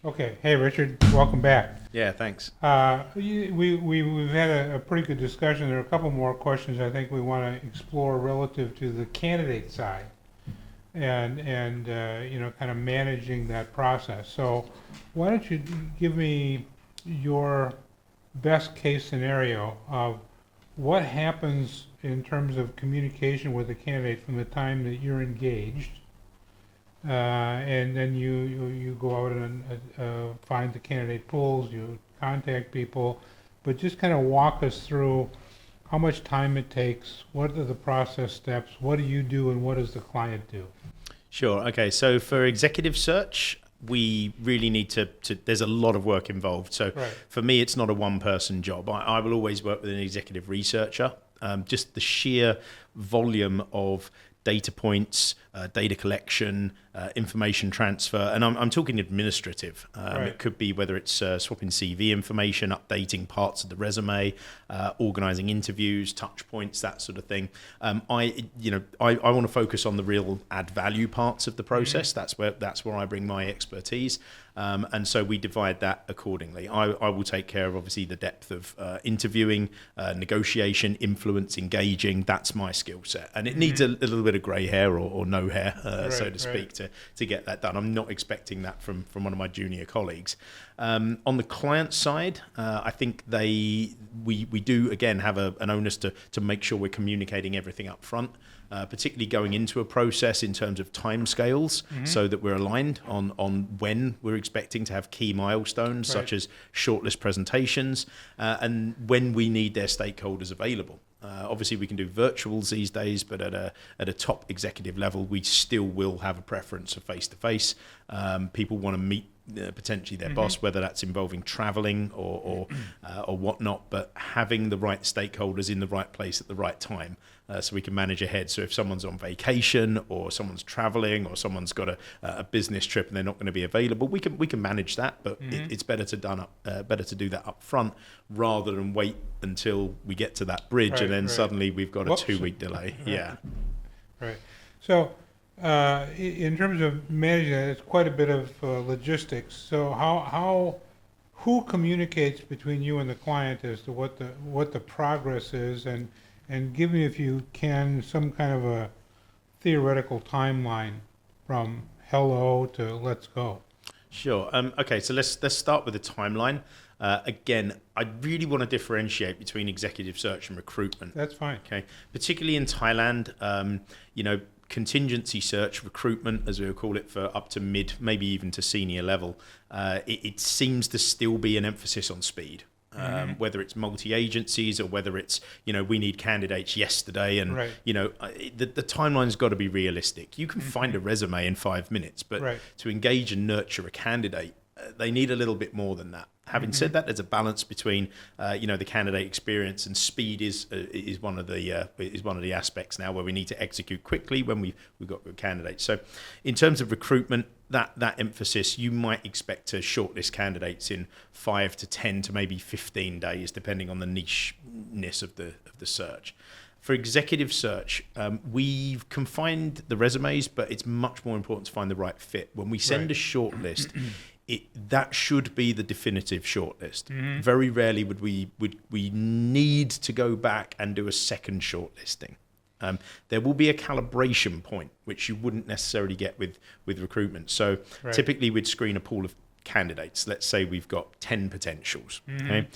Okay. Hey, Richard, welcome back. Yeah, thanks. We've had a pretty good discussion. There are a couple more questions I think we want to explore relative to the candidate side and kind of managing that process. So why don't you give me your best case scenario of what happens in terms of communication with the candidate from the time that you're engaged, and then you go out and find the candidate pools, you contact people, but just kind of walk us through how much time it takes, what are the process steps, what do you do, and what does the client do? Sure. Okay. So for executive search, we really need there's a lot of work involved. So Right. for me, it's not a one person job. I will always work with an executive researcher. Just the sheer volume of data points, data collection, information transfer, and I'm talking administrative. Right. It could be whether it's swapping CV information, updating parts of the resume, organising interviews, touch points, that sort of thing. I want to focus on the real add value parts of the process. That's where I bring my expertise. And so we divide that accordingly. I will take care of obviously the depth of interviewing, negotiation, influence, engaging. That's my skill set, and it needs a little bit of grey hair or no hair, so to speak, to get that done. I'm not expecting that from one of my junior colleagues. On the client side, I think we do again have an onus to make sure we're communicating everything up front. Particularly going into a process in terms of timescales, so that we're aligned on when we're expecting to have key milestones, such as shortlist presentations, and when we need their stakeholders available. Obviously, we can do virtuals these days, but at a top executive level, we still will have a preference of face-to-face. People want to meet potentially their boss, whether that's involving traveling or whatnot, but having the right stakeholders in the right place at the right time, so we can manage ahead. So if someone's on vacation or someone's traveling or someone's got a business trip and they're not going to be available, we can manage that, but it's better to do that up front rather than wait until we get to that bridge and then suddenly we've got a 2-week delay. Yeah. Right. So, in terms of managing that, it's quite a bit of logistics. So, who communicates between you and the client as to what the progress is, and give me, if you can, some kind of a theoretical timeline from hello to let's go. Sure. Okay, so let's start with the timeline. Again, I really want to differentiate between executive search and recruitment. That's fine. Okay, particularly in Thailand, contingency search recruitment, as we would call it, for up to mid, maybe even to senior level, it seems to still be an emphasis on speed. Whether it's multi-agencies or whether it's, we need candidates yesterday, and the timeline's got to be realistic. You can find a resume in 5 minutes, but to engage and nurture a candidate, they need a little bit more than that. Having said that, there's a balance between the candidate experience, and speed is one of the aspects now where we need to execute quickly when we've got good candidates. So in terms of recruitment, that emphasis, you might expect to shortlist candidates in 5 to 10 to maybe 15 days, depending on the niche-ness of the search. For executive search, we can find the resumes, but it's much more important to find the right fit. When we send a shortlist, that should be the definitive shortlist. Very rarely would we need to go back and do a second shortlisting. There will be a calibration point, which you wouldn't necessarily get with recruitment. So typically we'd screen a pool of candidates. Let's say we've got 10 potentials. Okay?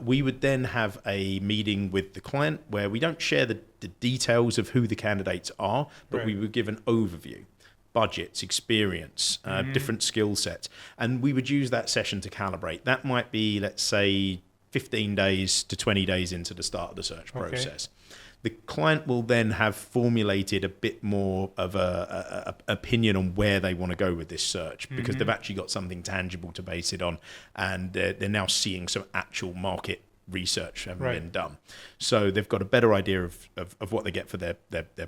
We would then have a meeting with the client where we don't share the details of who the candidates are, but we would give an overview. Budgets, experience, different skill sets. And we would use that session to calibrate. That might be, let's say, 15 days to 20 days into the start of the search process. The client will then have formulated a bit more of a opinion on where they want to go with this search, because they've actually got something tangible to base it on, and they're now seeing some actual market research having Right. been done. So they've got a better idea of what they get for their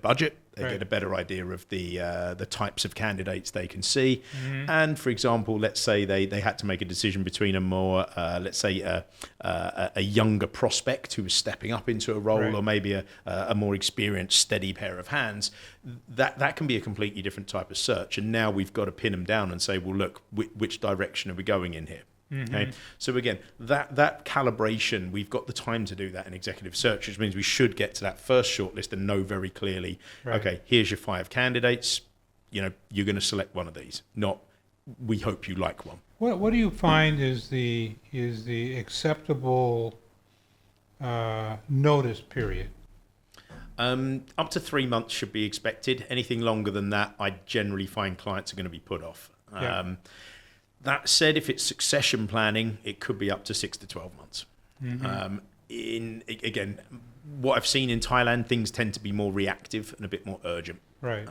budget. They Right. get a better idea of the types of candidates they can see. Mhm. And for example, let's say they had to make a decision between a more, let's say, a younger prospect who was stepping up into a role, Right. or maybe a more experienced, steady pair of hands. That can be a completely different type of search. And now we've got to pin them down and say, well, look, which direction are we going in here? Okay. So again, that calibration, we've got the time to do that in executive search, which means we should get to that first shortlist and know very clearly, Right. okay, here's your 5 candidates. You're going to select one of these, not we hope you like one. What do you find is the acceptable notice period? Up to 3 months should be expected. Anything longer than that, I generally find clients are going to be put off. Yeah. That said, if it's succession planning, it could be up to 6 to 12 months. Mm-hmm. Again, what I've seen in Thailand, things tend to be more reactive and a bit more urgent. Right.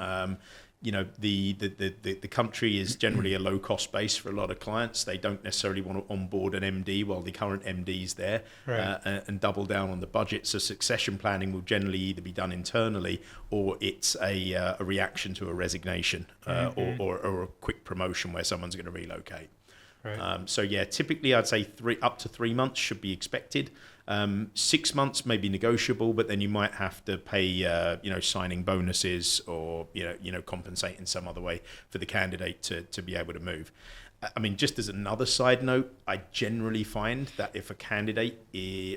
The country is generally a low cost base for a lot of clients. They don't necessarily want to onboard an MD while the current MD is there, Right. and double down on the budget. So succession planning will generally either be done internally, or it's a reaction to a resignation, or a quick promotion where someone's going to relocate. Right. So yeah, typically I'd say up to 3 months should be expected. 6 months may be negotiable, but then you might have to pay, signing bonuses, or compensate in some other way for the candidate to be able to move. I mean, just as another side note, I generally find that if a candidate,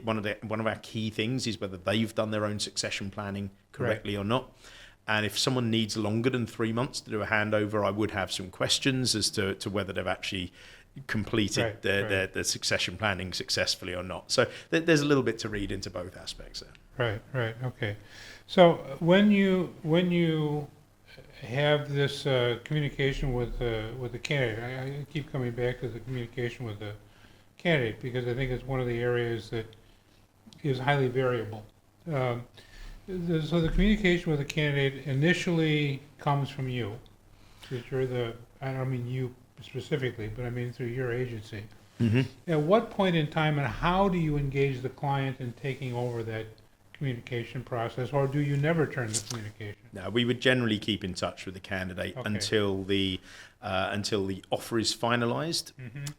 one of our key things is whether they've done their own succession planning correctly or not. And if someone needs longer than 3 months to do a handover, I would have some questions as to whether they've actually completed their succession planning successfully or not. So there's a little bit to read into both aspects there. Right. Okay. So when you have this communication with the candidate, I keep coming back to the communication with the candidate, because I think it's one of the areas that is highly variable. So the communication with the candidate initially comes from you, because I don't mean you specifically, but I mean through your agency. Mm-hmm. At what point in time and how do you engage the client in taking over that communication process, or do you never turn the communication? No, we would generally keep in touch with the candidate until the offer is finalised,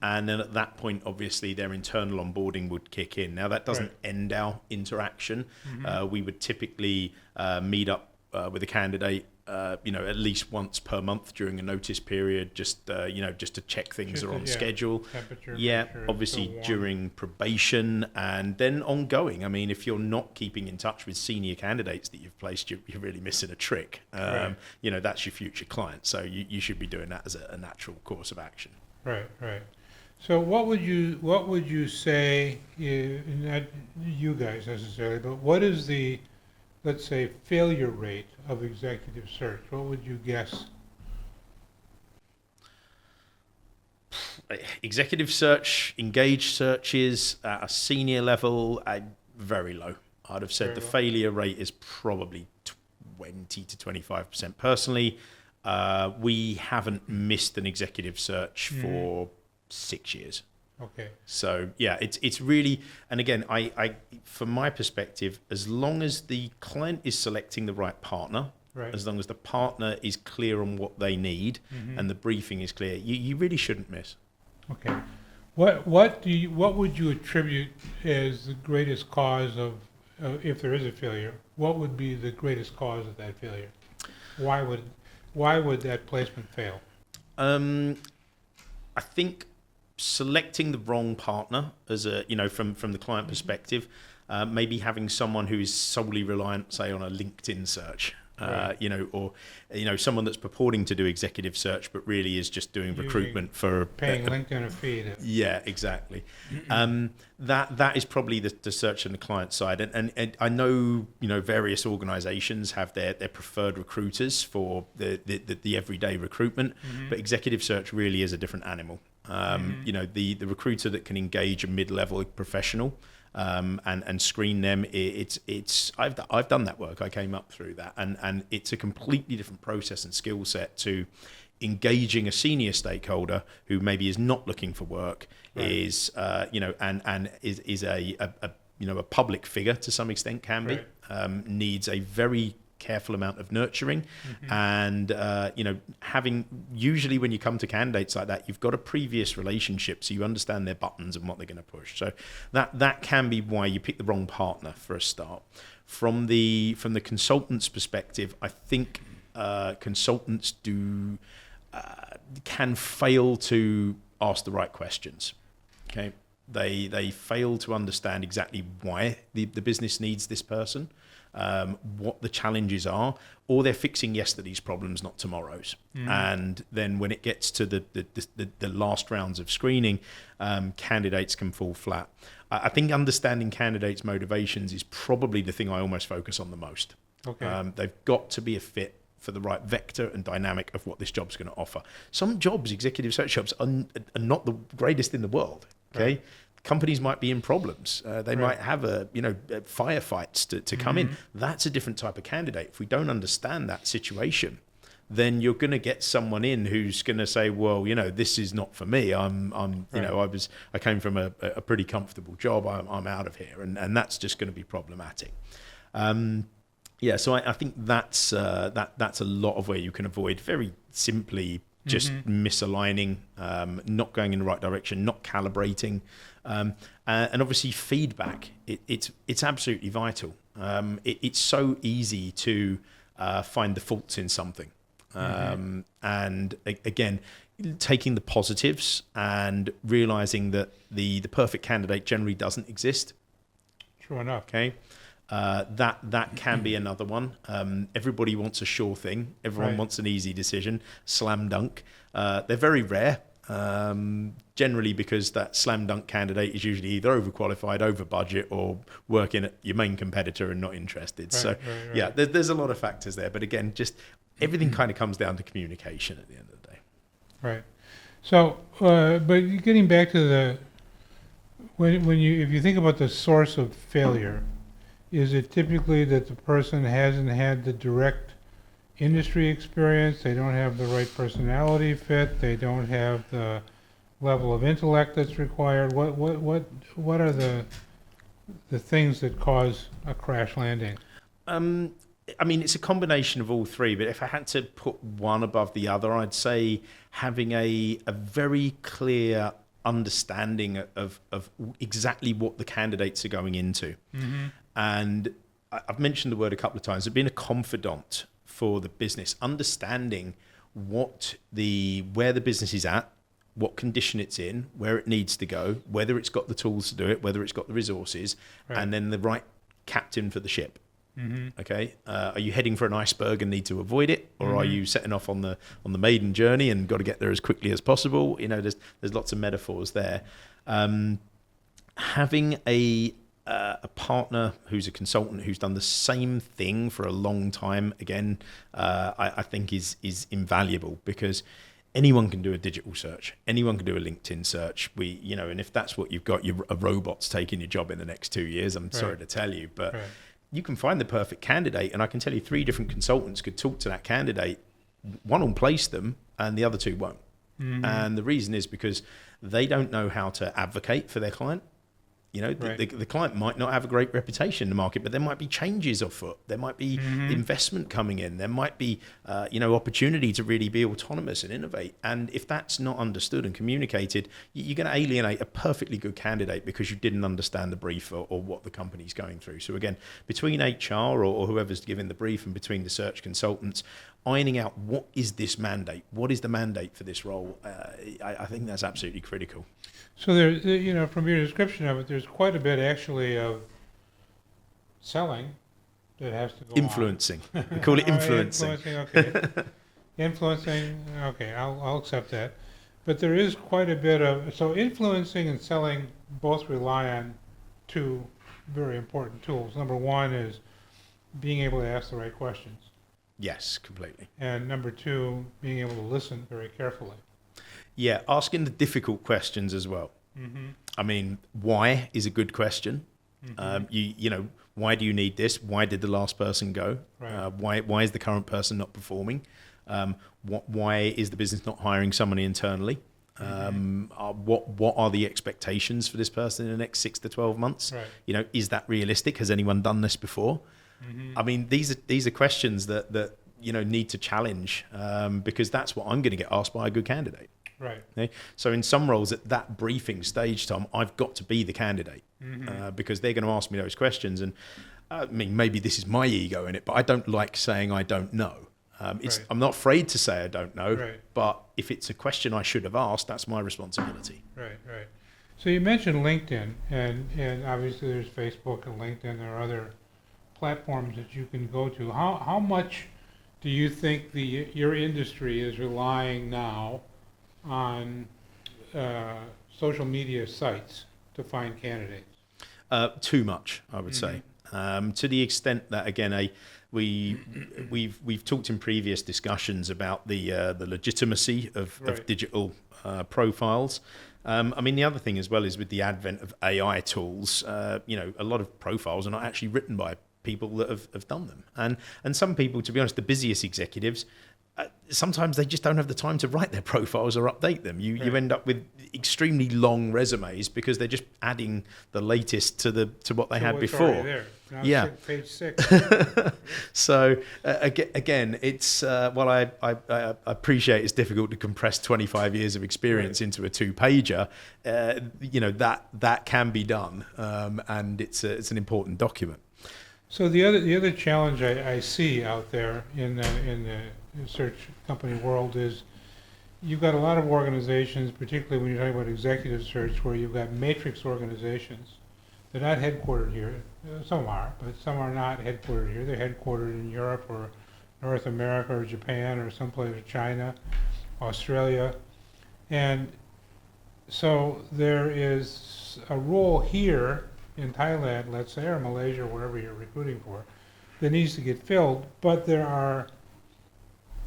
and then at that point, obviously, their internal onboarding would kick in. Now, that doesn't end our interaction. We would typically meet up with the candidate, at least once per month during a notice period, just to check things are on schedule. Temperature, Yeah, pressure, obviously still warm. during probation, and then ongoing. I mean, if you're not keeping in touch with senior candidates that you've placed, you're really missing a trick. Right. That's your future client, so you should be doing that as a natural course of action. Right. So what would you say, not you guys necessarily, but what is the, let's say, failure rate of executive search? What would you guess? Executive search, engaged searches at a senior level, very low. I'd have said Very the low. failure rate is probably 20 to 25%. Personally, we haven't missed an executive search for 6 years. Okay. So yeah, it's really, and again, I from my perspective, as long as the client is selecting the right partner, Right. as long as the partner is clear on what they need and the briefing is clear, you really shouldn't miss. Okay. What would you attribute as the greatest cause of, if there is a failure, what would be the greatest cause of that failure? Why would that placement fail? I think selecting the wrong partner, as from the client perspective, maybe having someone who is solely reliant, say, on a LinkedIn search. Or someone that's purporting to do executive search, but really is just doing recruitment for Paying LinkedIn a fee to. Yeah, exactly. That is probably the search on the client side, and I know various organisations have their preferred recruiters for the everyday recruitment, but executive search really is a different animal. The recruiter that can engage a mid-level professional. And screen them. I've done that work. I came up through that, and it's a completely different process and skill set to engaging a senior stakeholder who maybe is not looking for work, Right. is and is a public figure to some extent, can be, needs a very careful amount of nurturing. And having, usually when you come to candidates like that, you've got a previous relationship, so you understand their buttons and what they're going to push. So that can be why you pick the wrong partner for a start. From the consultant's perspective, I think consultants can fail to ask the right questions. Okay, they fail to understand exactly why the business needs this person, what the challenges are, or they're fixing yesterday's problems, not tomorrow's. And then when it gets to the last rounds of screening, candidates can fall flat. I think understanding candidates' motivations is probably the thing I almost focus on the most. Okay. They've got to be a fit for the right vector and dynamic of what this job's going to offer. Some jobs, executive search jobs, are not the greatest in the world. Okay, Right. Companies might be in problems. They Right. might have firefights to come in. That's a different type of candidate. If we don't understand that situation, then you're going to get someone in who's going to say, well, this is not for me. Right. I came from a pretty comfortable job. I'm out of here, and that's just going to be problematic. So I think that's a lot of where you can avoid very simply just misaligning, not going in the right direction, not calibrating, and obviously feedback. It's absolutely vital. It's so easy to find the faults in something. And again, taking the positives and realizing that the perfect candidate generally doesn't exist. True enough. Okay, that can be another one. Everybody wants a sure thing. Everyone Right. wants an easy decision, slam dunk. They're very rare. Generally because that slam dunk candidate is usually either overqualified, over budget, or working at your main competitor and not interested. So Right. yeah, there's a lot of factors there. But again, just everything kind of comes down to communication at the end of the day. Right. So, but getting back to if you think about the source of failure, is it typically that the person hasn't had the direct industry experience, they don't have the right personality fit, they don't have the level of intellect that's required? What are the things that cause a crash landing? It's a combination of all three, but if I had to put one above the other, I'd say having a very clear understanding of exactly what the candidates are going into. And I've mentioned the word a couple of times, of being a confidant for the business, understanding where the business is at, what condition it's in, where it needs to go, whether it's got the tools to do it, whether it's got the resources, Right. and then the right captain for the ship. Okay, are you heading for an iceberg and need to avoid it, or are you setting off on the maiden journey and got to get there as quickly as possible? There's lots of metaphors there. Having a partner who's a consultant who's done the same thing for a long time, again, I think is invaluable, because anyone can do a digital search, anyone can do a LinkedIn search. And if that's what you've got, a robot's taking your job in the next 2 years. I'm sorry to tell you, but Right. you can find the perfect candidate, and I can tell you 3 different consultants could talk to that candidate. One will place them, and the other 2 won't. And the reason is because they don't know how to advocate for their client. Right. The client might not have a great reputation in the market, but there might be changes afoot. There might be investment coming in. There might be, opportunity to really be autonomous and innovate. And if that's not understood and communicated, you're going to alienate a perfectly good candidate because you didn't understand the brief or what the company's going through. So again, between HR or whoever's giving the brief, and between the search consultants, ironing out what is this mandate? What is the mandate for this role? I think that's absolutely critical. So from your description of it, there's quite a bit actually of selling that has to go Influencing. We call it on. influencing. Okay. Influencing, okay, I'll accept that. But there is quite a bit of, so influencing and selling both rely on 2 very important tools. Number 1 is being able to ask the right questions. Yes, completely. And number 2, being able to listen very carefully. Yeah, asking the difficult questions as well. Why is a good question. Why do you need this? Why did the last person go? Right. Why is the current person not performing? Why is the business not hiring someone internally? What are the expectations for this person in the next 6 to 12 months? Right. You know, is that realistic? Has anyone done this before? I mean, these are questions that you know need to challenge, because that's what I'm going to get asked by a good candidate. Right. Okay? So in some roles at that briefing stage, Tom, I've got to be the candidate, because they're going to ask me those questions. And I mean, maybe this is my ego in it, but I don't like saying I don't know. Right. I'm not afraid to say I don't know, Right. but if it's a question I should have asked, that's my responsibility. Right, right. So you mentioned LinkedIn, and obviously there's Facebook and LinkedIn. There are other platforms that you can go to. How much do you think your industry is relying now on social media sites to find candidates? Too much, I would say, to the extent that again, we've talked in previous discussions about the legitimacy of Right. digital profiles. I mean, the other thing as well is with the advent of AI tools, you know, a lot of profiles are not actually written by people that have done them, and some people, to be honest, the busiest executives. Sometimes they just don't have the time to write their profiles or update them. You Right. end up with extremely long resumes because they're just adding the latest to what they So had it's before. already there. Now Yeah. Page 6. So again, it's I appreciate it's difficult to compress 25 years of experience into a 2-pager. You know that can be done, and it's an important document. So the other challenge I see out there in the search company world is you've got a lot of organizations, particularly when you're talking about executive search, where you've got matrix organizations. They're not headquartered here. Some are, but some are not headquartered here. They're headquartered in Europe or North America or Japan or someplace, or China, Australia. And so there is a role here in Thailand, let's say, or Malaysia, or wherever you're recruiting for, that needs to get filled. But there are,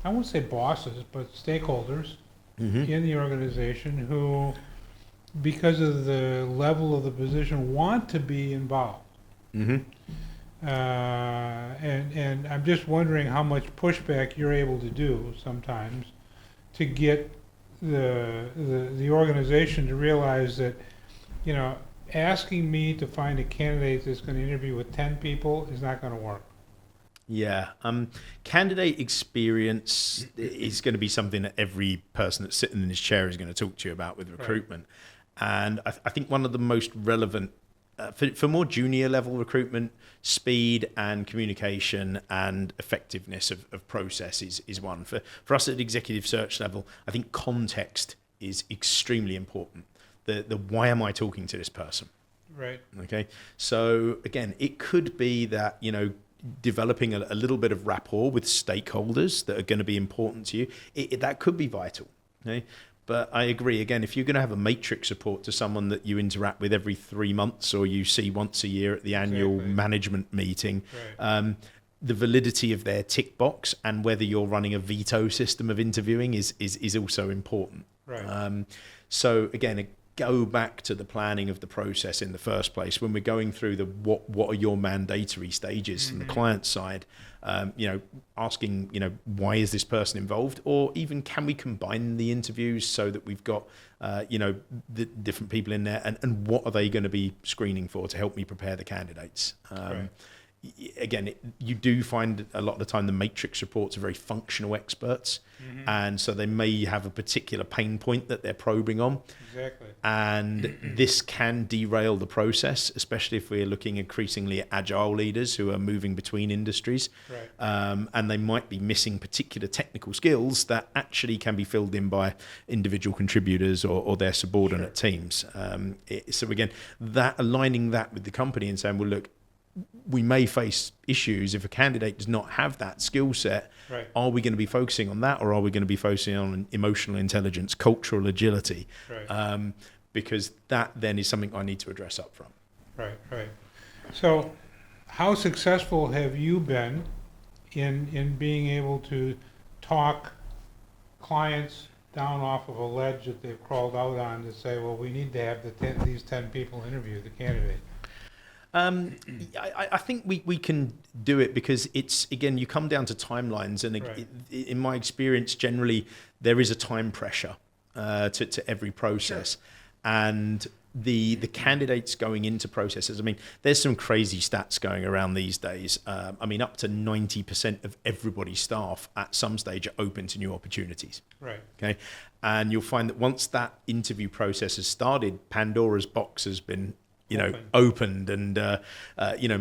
I won't say bosses, but stakeholders in the organization who, because of the level of the position, want to be involved. And I'm just wondering how much pushback you're able to do sometimes to get the organization to realize that, you know, asking me to find a candidate that's going to interview with 10 people is not going to work. Yeah. Candidate experience is going to be something that every person that's sitting in his chair is going to talk to you about with recruitment. And I think one of the most relevant, for more junior level recruitment, speed and communication and effectiveness of process is one. For us at executive search level, I think context is extremely important. The why am I talking to this person? Right. Okay. So again, it could be that, you know, developing a little bit of rapport with stakeholders that are going to be important to you. That could be vital. Okay. But I agree, again, if you're going to have a matrix report to someone that you interact with every 3 months or you see once a year at the annual management meeting, the validity of their tick box and whether you're running a veto system of interviewing is also important. Right. So again, go back to the planning of the process in the first place. When we're going through the what are your mandatory stages from the client side, you know, asking, you know, why is this person involved, or even can we combine the interviews so that we've got, you know, the different people in there, and what are they going to be screening for to help me prepare the candidates. Again, you do find a lot of the time the matrix reports are very functional experts, and so they may have a particular pain point that they're probing on. Exactly. And this can derail the process, especially if we're looking increasingly at agile leaders who are moving between industries. Right. And they might be missing particular technical skills that actually can be filled in by individual contributors or their subordinate teams. So again, that aligning that with the company and saying, well, look, we may face issues if a candidate does not have that skill set. Right. Are we going to be focusing on that, or are we going to be focusing on emotional intelligence, cultural agility? Right. Because that then is something I need to address up front. Right. Right. So, how successful have you been in being able to talk clients down off of a ledge that they've crawled out on to say, well, we need to have these 10 people interview the candidate? I think we can do it because it's, again, you come down to timelines, and Right. in my experience, generally there is a time pressure to every process, and the candidates going into processes. I mean, there's some crazy stats going around these days. I mean, up to 90% of everybody's staff at some stage are open to new opportunities. Right. Okay, and you'll find that once that interview process has started, Pandora's box has been, opened, and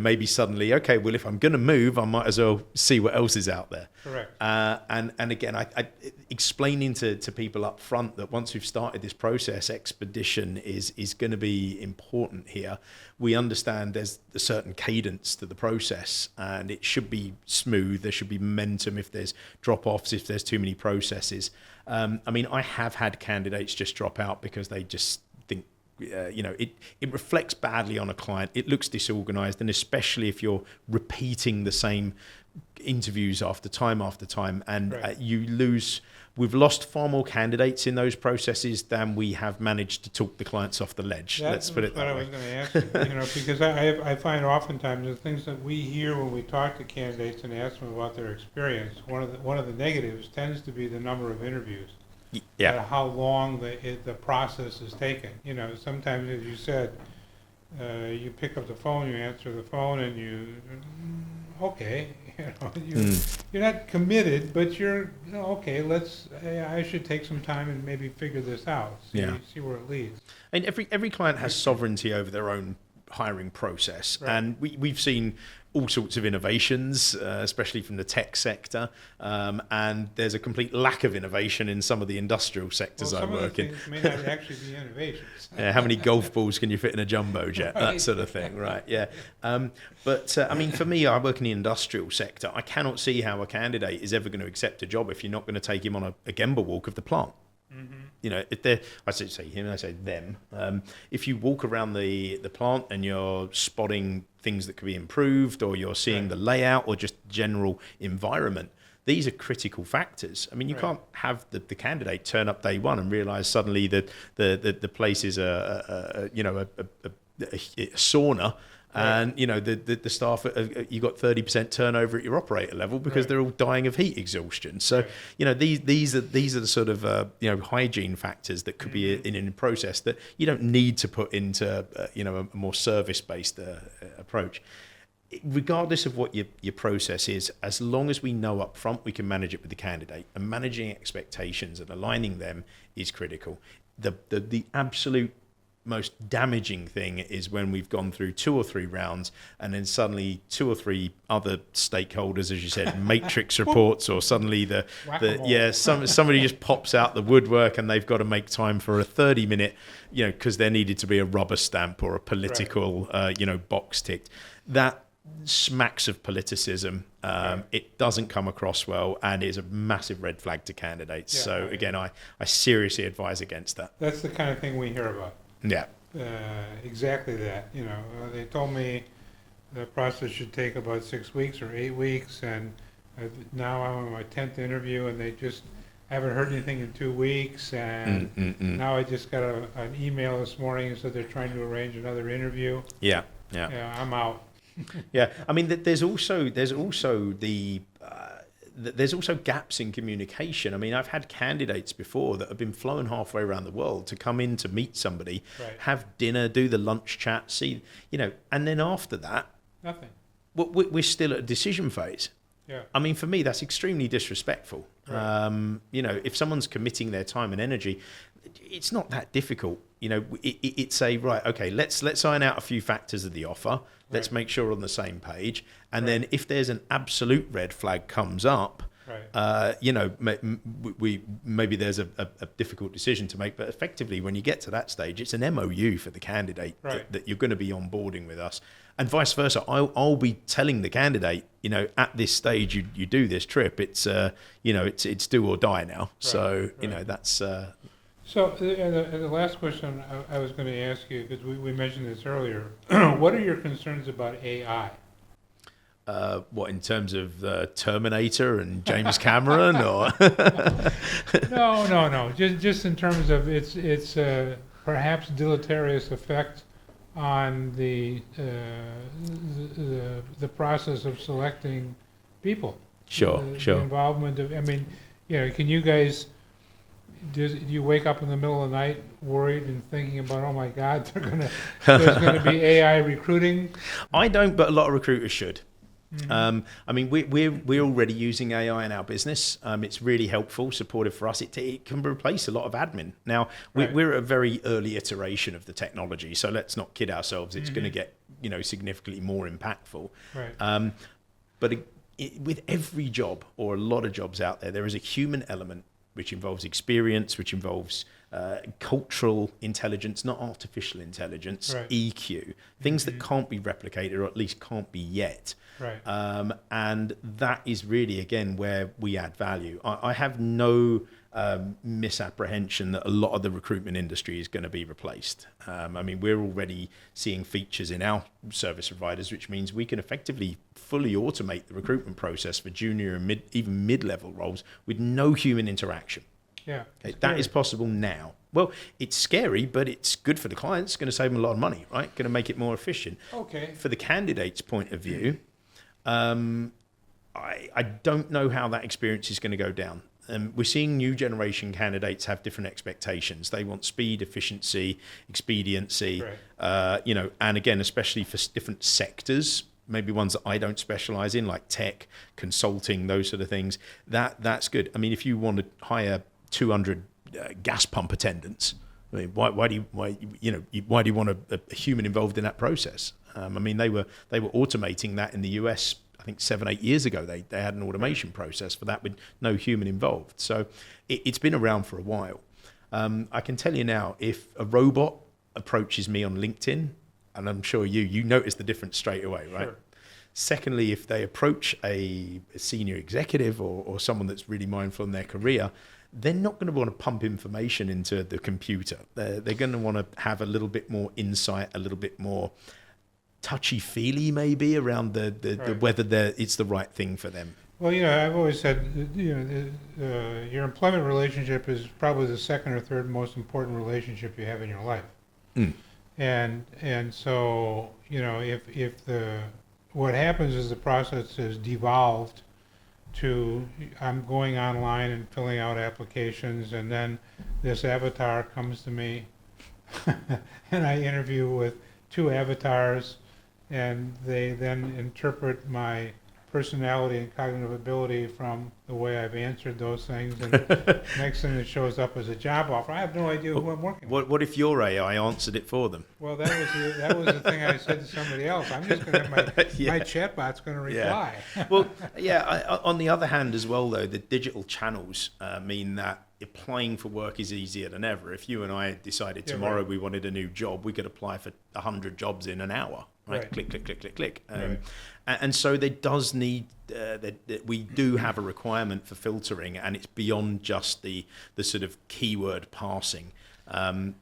maybe suddenly, okay, well, if I'm going to move, I might as well see what else is out there. Correct. And again, I explaining to people up front that once we've started this process, expedition is going to be important here. We understand there's a certain cadence to the process, and it should be smooth. There should be momentum if there's drop-offs, if there's too many processes. I mean, I have had candidates just drop out because they just think, it reflects badly on a client. It looks disorganized, and especially if you're repeating the same interviews after time, and Right. we've lost far more candidates in those processes than we have managed to talk the clients off the ledge. Let's put it That's what I that was way. going to ask you, because I find oftentimes the things that we hear when we talk to candidates and ask them about their experience, one of the negatives tends to be the number of interviews. Yeah, How long the process is taken. Sometimes, as you said, you pick up the phone, you answer the phone, and okay, you're not committed, but you're okay. I should take some time and maybe figure this out. See where it leads. and every client has sovereignty over their own hiring process, Right. and we've seen all sorts of innovations, especially from the tech sector, and there's a complete lack of innovation in some of the industrial sectors I Some of the work in. things may not actually be innovations. How many golf balls can you fit in a jumbo jet? That Right. sort of thing, right? Yeah. But I mean, for me, I work in the industrial sector. I cannot see how a candidate is ever going to accept a job if you're not going to take him on a Gemba walk of the plant. If they're, I say him, I say them. If you walk around the plant and you're spotting things that could be improved, or you're seeing Right. the layout or just general environment, these are critical factors. I mean, you Right. can't have the candidate turn up day one and realise suddenly that the place is a sauna. Right. And the staff, you got 30% turnover at your operator level because Right. they're all dying of heat exhaustion. So Right. these are the sort of hygiene factors that could be in a process that you don't need to put into a more service based approach. Regardless of what your process is, as long as we know up front, we can manage it with the candidate, and managing expectations and aligning them is critical. The absolute most damaging thing is when we've gone through 2 or 3 rounds, and then suddenly 2 or 3 other stakeholders, as you said, matrix reports, or suddenly Whack-a-mole. somebody just pops out the woodwork and they've got to make time for a 30-minute, because there needed to be a rubber stamp or a political, box ticked. That smacks of politicism. Right. It doesn't come across well, and is a massive red flag to candidates. Yeah, So right. again, I seriously advise against that. That's the kind of thing we hear about. Yeah. Exactly that. They told me the process should take about 6 weeks or 8 weeks, and now I'm on my 10th interview, and they just haven't heard anything in 2 weeks, and now I just got an email this morning and said they're trying to arrange another interview. Yeah. I'm out. Yeah, I mean, there's also gaps in communication. I mean, I've had candidates before that have been flown halfway around the world to come in to meet somebody, Right. have dinner, do the lunch chat, see, and then after that, Nothing. we're still at a decision phase. Yeah. I mean, for me, that's extremely disrespectful. Right. If someone's committing their time and energy, it's not that difficult. It's right, okay, let's iron out a few factors of the offer. Let's Right. make sure we're on the same page. And Right. then if there's an absolute red flag comes up, Right. maybe there's a difficult decision to make. But effectively, when you get to that stage, it's an MOU for the candidate Right. that you're going to be onboarding with us. And vice versa, I'll be telling the candidate, at this stage, you do this trip, it's do or die now. So, right. that's... So the last question I was going to ask you, because we mentioned this earlier, what are your concerns about AI? what, in terms of Terminator and James Cameron, or? No. Just in terms of its perhaps deleterious effect on the process of selecting people. Sure, The sure. involvement of, I mean, can you guys, do you wake up in the middle of the night worried and thinking about, oh my God, there's gonna be AI recruiting? I don't, but a lot of recruiters should. Mhm. I mean, we're already using AI in our business. It's really helpful, supportive for us. It can replace a lot of admin. Now, Right. we're at a very early iteration of the technology, so let's not kid ourselves. It's going to Mhm. get significantly more impactful. Right, But with every job or a lot of jobs out there, there is a human element which involves experience, which involves cultural intelligence, not artificial intelligence, Right. EQ, things that Mhm. can't be replicated or at least can't be yet. right, And that is really, again, where we add value. I have no misapprehension that a lot of the recruitment industry is going to be replaced. I mean, we're already seeing features in our service providers, which means we can effectively fully automate the recruitment process for junior and even mid-level roles with no human interaction. yeah. Okay, it's that is scary. possible now. Well, it's scary, but it's good for the clients. It's going to save them a lot of money, right? Going to make it more efficient. Okay, For the candidate's point of view, I don't know how that experience is going to go down. We're seeing new generation candidates have different expectations. They want speed, efficiency, expediency, right, and again, especially for different sectors, maybe ones that I don't specialize in, like tech, consulting, those sort of things. That's good. I mean, if you want to hire 200 gas pump attendants, I mean, why do you want a human involved in that process? I mean, they were automating that in the US. I think 7-8 years ago, they had an automation process for that with no human involved. So it's been around for a while. I can tell you now, if a robot approaches me on LinkedIn, and I'm sure you notice the difference straight away, right? sure. Secondly, if they approach a senior executive or someone that's really mindful in their career, they're not going to want to pump information into the computer. They're going to want to have a little bit more insight, a little bit more touchy-feely maybe around the Right. whether it's the right thing for them. Well, I've always said, your employment relationship is probably the second or third most important relationship you have in your life. Mm. And so, if what happens is the process is devolved to, I'm going online and filling out applications, and then this avatar comes to me, and I interview with two avatars, and they then interpret my personality and cognitive ability from the way I've answered those things, and next thing that shows up is a job offer. I have no idea who I'm working with. What if your AI answered it for them? Well, that was the thing I said to somebody else. I'm just going to have my Yeah. chatbot's going to Yeah. reply. Well, yeah. On the other hand, as well, though, the digital channels mean that applying for work is easier than ever. If you and I decided Yeah, tomorrow right. we wanted a new job, we could apply for 100 jobs in an hour. Right? Right. Click, click, click, click, click. Right. And so there does need that we do have a requirement for filtering, and it's beyond just the sort of keyword passing. And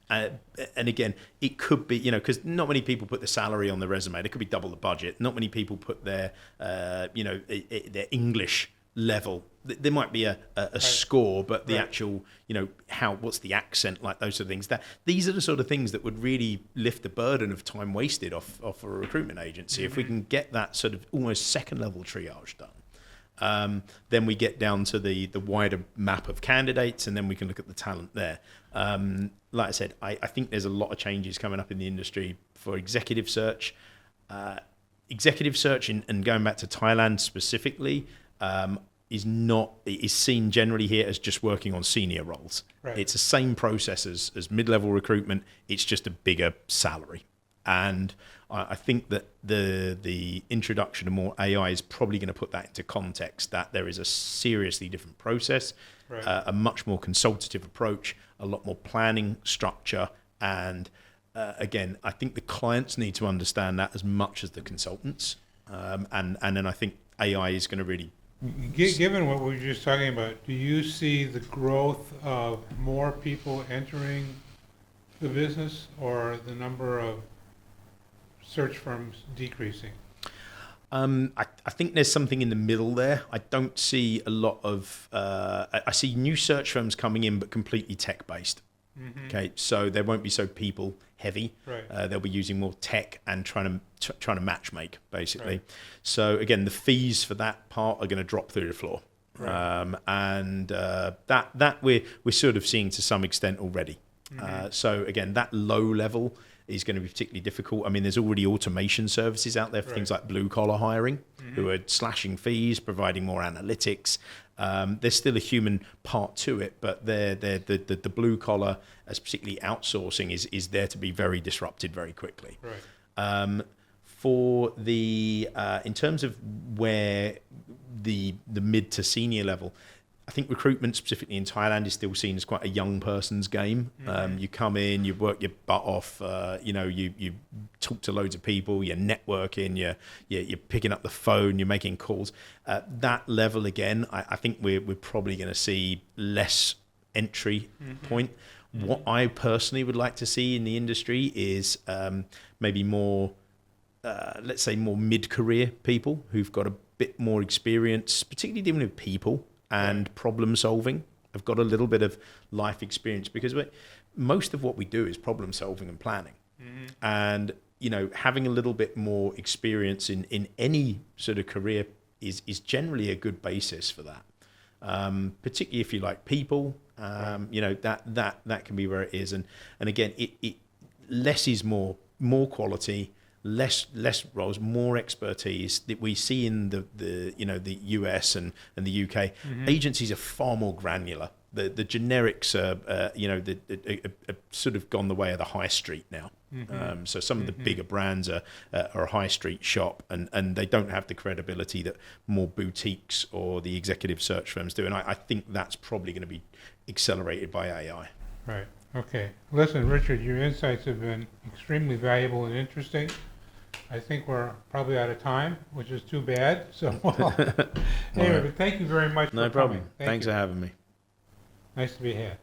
again, it could be, because not many people put the salary on the resume. It could be double the budget. Not many people put their, their English level. There might be a score, but the Right. actual, what's the accent, like those sort of things. These are the sort of things that would really lift the burden of time wasted off a recruitment agency. If we can get that sort of almost second level triage done. Then we get down to the wider map of candidates, and then we can look at the talent there. Like I said, I think there's a lot of changes coming up in the industry for executive search. Executive search, and going back to Thailand specifically, is seen generally here as just working on senior roles. Right. It's the same process as mid-level recruitment. It's just a bigger salary. And I think that the introduction of more AI is probably going to put that into context, that there is a seriously different process, Right. a much more consultative approach, a lot more planning structure. And again, I think the clients need to understand that as much as the consultants. And then I think AI is going to really... Given what we were just talking about, do you see the growth of more people entering the business, or the number of search firms decreasing? I think there's something in the middle there. I don't see a lot of... I see new search firms coming in, but completely tech-based. Okay, so they won't be so people heavy. Right. They'll be using more tech and trying to match make basically. Right. So again, the fees for that part are going to drop through the floor, Right. and that we're sort of seeing to some extent already. So again, that low level is going to be particularly difficult. I mean, there's already automation services out there for things like blue collar hiring, who are slashing fees, providing more analytics. There's still a human part to it, but the blue collar, as particularly outsourcing, is there to be very disrupted very quickly. Right. For the in terms of where the mid to senior level, I think recruitment specifically in Thailand is still seen as quite a young person's game. You come in, you work your butt off, you talk to loads of people, you're networking, you're picking up the phone, you're making calls. That level again, I think we're probably going to see less entry point. What I personally would like to see in the industry is maybe more, let's say, more mid-career people who've got a bit more experience, particularly dealing with people and problem solving. I've got a little bit of life experience because most of what we do is problem solving and planning. And having a little bit more experience in any sort of career is generally a good basis for that. Particularly if you like people, that can be where it is. And again, it less is more quality, less roles, more expertise that we see in the US and the UK. Agencies are far more granular. The generics are sort of gone the way of the high street now. So some of the bigger brands are a high street shop, and they don't have the credibility that more boutiques or the executive search firms do. And I think that's probably going to be accelerated by AI. Right. Okay. Listen, Richard, your insights have been extremely valuable and interesting. I think we're probably out of time, which is too bad. So, anyway, but thank you very much for No problem. coming. Thanks you. for having me. Nice to be had.